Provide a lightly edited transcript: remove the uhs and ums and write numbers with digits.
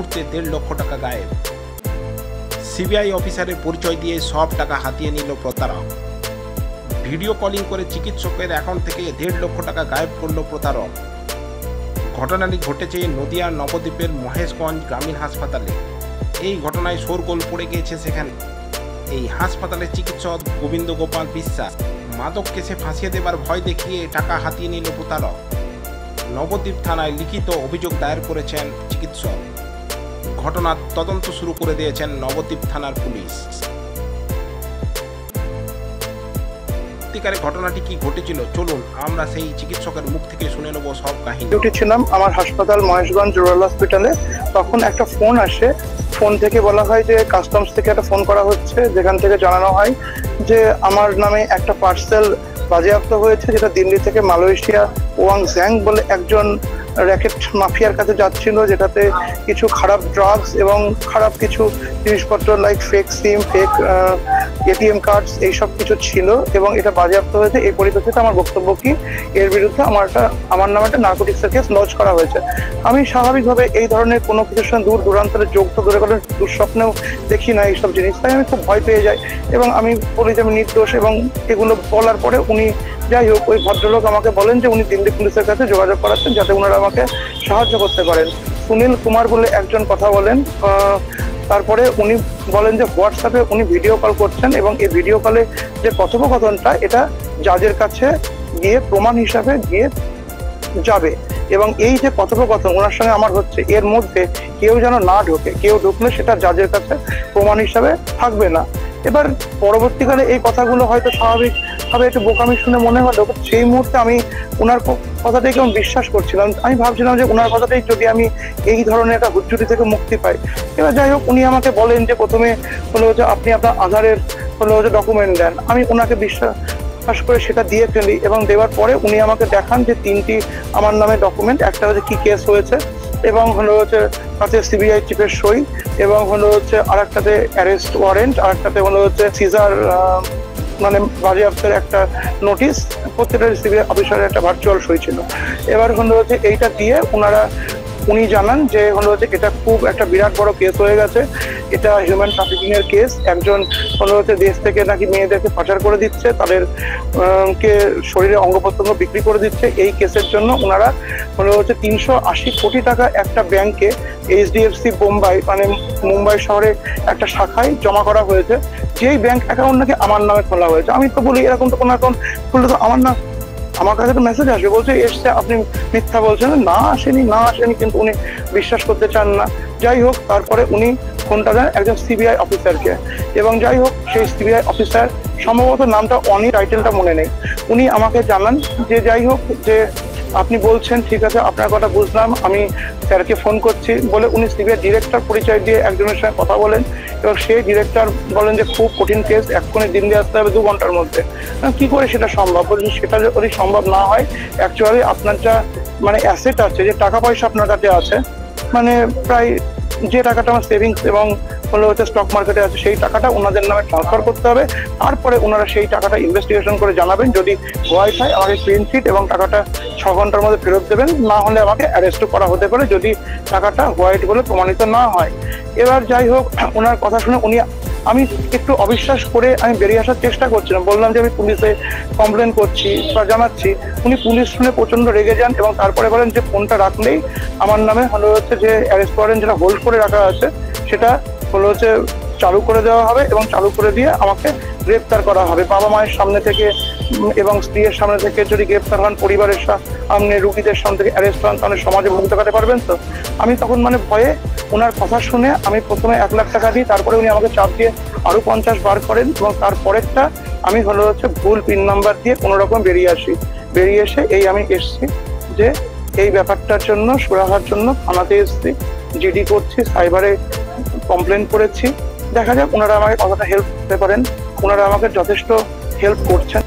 মুহূর্তে 1.5 লক্ষ টাকা গায়েব। সিবিআই অফিসারের পরিচয় দিয়ে সব টাকা হাতিয়ে নিল প্রতারক। ভিডিও কলিং করে চিকিৎসকের অ্যাকাউন্ট থেকে 1.5 লক্ষ টাকা গায়েব করল প্রতারক। ঘটনাটি ঘটেছে নদিয়ার নবদ্বীপের মহেশগঞ্জ গ্রামীণ হাসপাতালে। এই ঘটনায় শোরগোল পড়ে গিয়েছে সেখানে। এই হাসপাতালের চিকিৎসক গোবিন্দ গোপাল বিশ্বাস মাদক কেসে ফাঁসিয়ে দেবার ভয় দেখিয়ে টাকা হাতিয়ে নিল প্রতারক। নবদ্বীপ থানায় লিখিত অভিযোগ দায়ের করেছেন চিকিৎসক। ঘটনার তদন্ত শুরু করে দিয়েছেন নবদ্বীপ থানার পুলিশ। সত্যিকারে ঘটনাটি কি ঘটেছিল চলুন আমরা সেই চিকিৎসকের মুখ থেকে শুনে নেব সব কাহিনী। ছিলাম আমার হাসপাতাল মহেশগঞ্জ রুরাল হসপিটালে, তখন একটা ফোন আসে। ফোন থেকে বলা হয় যে কাস্টমস থেকে একটা ফোন করা হচ্ছে, যেখান থেকে জানানো হয় যে আমার নামে একটা পার্সেল বাজেয়াপ্ত হয়েছে, যেটা দিল্লি থেকে মালয়েশিয়া ওয়াং জ্যাং বলে একজন র্যাকেট মাফিয়ার কাছে যাচ্ছিল, যেটাতে কিছু খারাপ ড্রাগস এবং খারাপ কিছু জিনিসপত্র লাইক ফেক সিম, ফেক এটিএম কার্ডস এইসব কিছু ছিল এবং এটা বাজেয়াপ্ত হয়েছে। এই পরিপ্রেক্ষিতে আমার বক্তব্য কি, এর বিরুদ্ধে আমার নামে একটা নার্কোটিক্সের কেস লঞ্চ করা হয়েছে। আমি স্বাভাবিকভাবে এই ধরনের কোনো কিছুর সঙ্গে দূর দূরান্তরে যোগ তো দূরে করে দুঃস্বপ্নেও দেখি না এইসব জিনিস, তাই আমি খুব ভয় পেয়ে যাই এবং আমি বলি যে আমি নির্দোষ। এবং এগুলো বলার পরে উনি যাই হোক ওই ভদ্রলোক আমাকে বলেন যে উনি দিল্লি পুলিশের কাছে যোগাযোগ করাচ্ছেন যাতে ওনারা আমাকে সাহায্য করতে পারেন। সুনীল কুমার বলে একজন কথা বলেন। তারপরে উনি বলেন যে হোয়াটসঅ্যাপে উনি ভিডিও কল করছেন এবং এই ভিডিও কলে যে কথোপকথনটা এটা জাজের কাছে গিয়ে প্রমাণ হিসাবে গিয়ে যাবে এবং এই যে কথোপকথন ওনার সঙ্গে আমার হচ্ছে এর মধ্যে কেউ যেন না ঢোকে, কেউ ঢুকলে সেটা জাজের কাছে প্রমাণ হিসাবে থাকবে না। এবার পরবর্তীকালে এই কথাগুলো হয়তো স্বাভাবিকভাবে একটু বোকামি শুনে মনে হলো, সেই মুহূর্তে আমি ওনার কথাটাই কেমন বিশ্বাস করছিলাম। আমি ভাবছিলাম যে ওনার কথাটাই যদি আমি এই ধরনের একটা হুজ্জুতি থেকে মুক্তি পাই। এবার যাই হোক উনি আমাকে বলেন যে প্রথমে হলো যে আপনি আপনার আধারের হলো যে ডকুমেন্ট দেন। আমি ওনাকে বিশ্বাস করে সেটা দিয়ে ফেলি এবং দেওয়ার পরে উনি আমাকে দেখান যে 3টি আমার নামে ডকুমেন্ট, একটা হচ্ছে কি কেস হয়েছে এবং হলো হচ্ছে তাতে সিবিআই চিফের সই এবং হলো হচ্ছে আরেকটাতে অ্যারেস্ট ওয়ারেন্ট, আরেকটাতে হলো হচ্ছে সিজার মানে বাজেয়াপ্তের একটা নোটিশ, প্রত্যেকটা সিবিআই অফিসারের একটা ভার্চুয়াল সই ছিল। এবার হলো হচ্ছে এইটা দিয়ে উনি জানান যে হলো হচ্ছে এটা খুব একটা বিরাট বড় কেস হয়ে গেছে, এটা হিউম্যান ট্রাফিকিং এর কেস। একজন হলো হচ্ছে দেশ থেকে নাকি মেয়েদেরকে পাচার করে দিচ্ছে, তাদের কে শরীরে অঙ্গ প্রত্যঙ্গ বিক্রি করে দিচ্ছে। এই কেসের জন্য ওনারা হলো হচ্ছে 380 কোটি টাকা একটা ব্যাংকে HDFC বোম্বাই মানে মুম্বাই শহরে একটা শাখায় জমা করা হয়েছে, যেই ব্যাংক অ্যাকাউন্ট নাকি আমার নামে খোলা হয়েছে। আমি তো বলি এরকম তো কোনো অ্যাকাউন্ট খুললে তো আমার কাছে তো মেসেজ আসবে, বলছে এসছে, আপনি মিথ্যা বলছেন। না আসেনি, কিন্তু উনি বিশ্বাস করতে চান না। যাই হোক তারপরে উনি ফোনটা দেন একজন সিবিআই অফিসারকে এবং যাই হোক সেই সিবিআই অফিসার সম্ভবত নামটা অনি, টাইটেলটা মনে নেই। উনি আমাকে জানান যে যাই হোক যে আপনি বলছেন ঠিক আছে, আপনার কথা বুঝলাম, আমি স্যারকে ফোন করছি বলে উনি সিবিআই ডিরেক্টর পরিচয় দিয়ে একজনের সঙ্গে কথা বলেন এবং সেই ডিরেক্টর বলেন যে খুব কঠিন কেস, এক্ষুনি দিল্লি আসতে হবে 2 ঘন্টার মধ্যে। কি করে সেটা সম্ভব? বলছি সেটা যদি সম্ভব না হয় অ্যাকচুয়ালি আপনার যা মানে অ্যাসেট আছে, যে টাকা পয়সা আপনার কাছে আছে, মানে প্রায় যে টাকাটা আমার সেভিংস এবং হলো হচ্ছে স্টক মার্কেটে আছে, সেই টাকাটা ওনাদের নামে ট্রান্সফার করতে হবে। তারপরে ওনারা সেই টাকাটা ইনভেস্টিগেশন করে জানাবেন, যদি হোয়াইট হয় আমাকে ক্লিন চিট এবং টাকাটা 6 ঘন্টার মধ্যে ফেরত দেবেন, না হলে আমাকে অ্যারেস্টও করা হতে পারে যদি টাকাটা হোয়াইট বলে প্রমাণিত না হয়। এবার যাই হোক ওনার কথা শুনে আমি একটু অবিশ্বাস করে আমি বেরিয়ে আসার চেষ্টা করছিলাম, বললাম যে আমি পুলিশে কমপ্লেন করছি বা জানাচ্ছি। উনি পুলিশ শুনে প্রচন্ড রেগে যান এবং তারপরে বলেন যে ফোনটা রাখলেই আমার নামে হলো হচ্ছে যে অ্যারেস্ট ওয়ারেন্ট যেটা হোল্ড করে রাখা আছে সেটা হলো হচ্ছে চালু করে দেওয়া হবে এবং চালু করে দিয়ে আমাকে গ্রেপ্তার করা হবে। বাবা মায়ের সামনে থেকে এবং স্ত্রীর সামনে থেকে যদি গ্রেপ্তার হন, পরিবারের সামনে, রুগীদের সামনে থেকে অ্যারেস্ট হন, তাহলে সমাজে মুখ দেখাতে পারবেন তো। আমি তখন মানে ভয়ে ওনার কথা শুনে আমি প্রথমে 1 লাখ টাকা দিই, তারপরে উনি আমাকে চাপ দিয়ে আরো 50 বার করেন এবং তারপরেরটা আমি হলো হচ্ছে ভুল পিন নাম্বার দিয়ে কোনো রকম বেরিয়ে এসে আমি এসছি যে এই ব্যাপারটার জন্য সুরাহার জন্য থানাতে এসছি, জিডি করছি, সাইবারে কমপ্লেন করেছি। দেখা যাক ওনারা আমাকে কতটা হেল্প করতে পারেন। ওনারা আমাকে যথেষ্ট হেল্প করছেন।